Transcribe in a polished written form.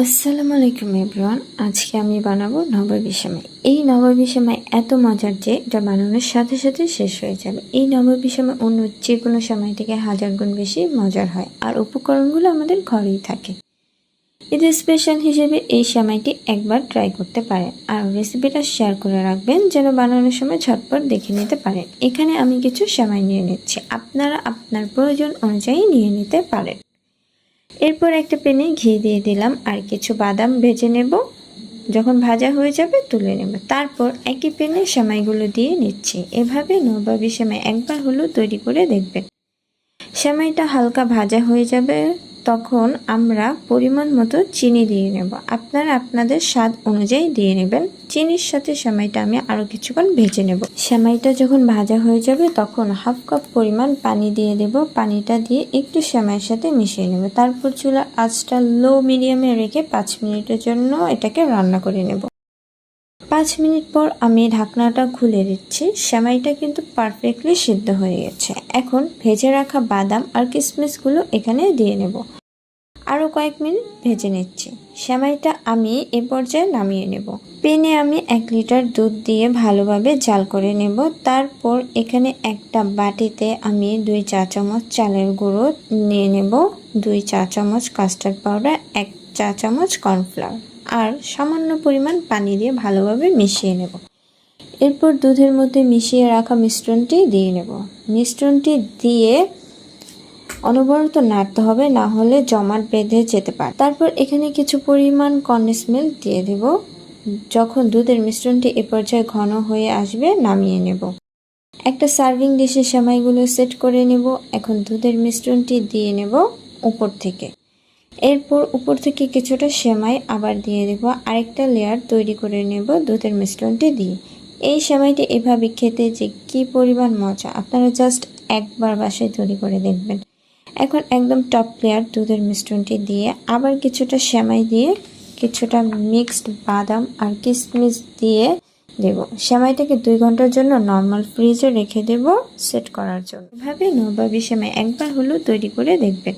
আসসালামু আলাইকুম এভরিওয়ান। আজকে আমি বানাবো নবাবী সেমাই। এই নবাবী সেমাই এত মজার যে এটা বানানোর সাথে সাথে শেষ হয়ে যাবে। এই নবাবী সেমাই অন্য যে কোনো সেমাই থেকে হাজার গুণ বেশি মজার হয়, আর উপকরণগুলো আমাদের ঘরেই থাকে। ঈদের স্পেশাল হিসেবে এই সেমাইটি একবার ট্রাই করতে পারেন, আর রেসিপিটা শেয়ার করে রাখবেন যেন বানানোর সময় ঝটপট দেখে নিতে পারেন। এখানে আমি কিছু সেমাই নিয়ে নিচ্ছি, আপনারা আপনার প্রয়োজন অনুযায়ী নিয়ে নিতে পারেন। এরপর একটা প্যানে ঘি দিয়ে দিলাম আর কিছু বাদাম ভেজে নেব। যখন ভাজা হয়ে যাবে তুলে নেব। তারপর একই প্যানে সেমাইগুলো দিয়ে নিচ্ছি। এভাবে নবাবী সেমাই একবার হলেও তৈরি করে দেখবেন। সেমাইটা হালকা ভাজা হয়ে যাবে, তখন আমরা পরিমাণ মতো চিনি দিয়ে নেব। আপনারা আপনাদের স্বাদ অনুযায়ী দিয়ে নেবেন। চিনির সাথে সেমাইটা আমি আরও কিছুক্ষণ ভেজে নেব। সেমাইটা যখন ভাজা হয়ে যাবে তখন হাফ কাপ পরিমাণ পানি দিয়ে দেব। পানিটা দিয়ে একটু সেমাইয়ের সাথে মিশিয়ে নেব। তারপর চুলার আঁচটা লো মিডিয়ামে রেখে 5 মিনিটের জন্য এটাকে রান্না করে নেব। 5 মিনিট পর আমি ঢাকনাটা খুলে দিচ্ছি। সেমাইটা কিন্তু পারফেক্টলি সিদ্ধ হয়ে গেছে। এখন ভেজে রাখা বাদাম আর কিশমিশগুলো এখানে দিয়ে নেব। আরও কয়েক মিনিট ভেজে নিচ্ছি। সেমাইটা আমি এ পর্যায়ে নামিয়ে নেব। প্যানে আমি 1 লিটার দুধ দিয়ে ভালোভাবে জাল করে নেব। তারপর এখানে একটা বাটিতে আমি 2 চা চামচ চালের গুঁড়ো নিয়ে নেব, 2 চা চামচ কাস্টার্ড পাউডার, 1 চা চামচ কর্নফ্লাওয়ার আর সামান্য পরিমাণ পানি দিয়ে ভালোভাবে মিশিয়ে নেব। এরপর দুধের মধ্যে মিশিয়ে রাখা মিশ্রণটি দিয়ে নেব। মিশ্রণটি দিয়ে অনবরত নাড়তে হবে, না হলে জমাট বেঁধে যেতে পারে। তারপর এখানে কিছু পরিমাণ কনডেন্স মিল্ক দিয়ে দেব। যখন দুধের মিশ্রণটি এ পর্যায়ে ঘন হয়ে আসবে নামিয়ে নেব। একটা সার্ভিং ডিশে সেমাইগুলো সেট করে নেব। এখন দুধের মিশ্রণটি দিয়ে নেব উপর থেকে। এরপর উপর থেকে কিছুটা সেমাই আবার দিয়ে দেব। আরেকটা লেয়ার তৈরি করে নেব দুধের মিশ্রণটি দিয়ে। এই সেমাইটি এভাবে খেতে যে কি পরিমাণ মজা, আপনারা জাস্ট একবার বাসায় তৈরি করে দেখবেন। এখন একদম টপ লেয়ার দুধের মিশ্রণটি দিয়ে আবার কিছুটা সেমাই দিয়ে কিছুটা মিক্সড বাদাম আর কিশমিশ দিয়ে দেব। সেমাইটাকে 2 ঘন্টার জন্য নর্মাল ফ্রিজে রেখে দেব সেট করার জন্য। এভাবে নবাবী সেমাই একবার হলেও তৈরি করে দেখবেন।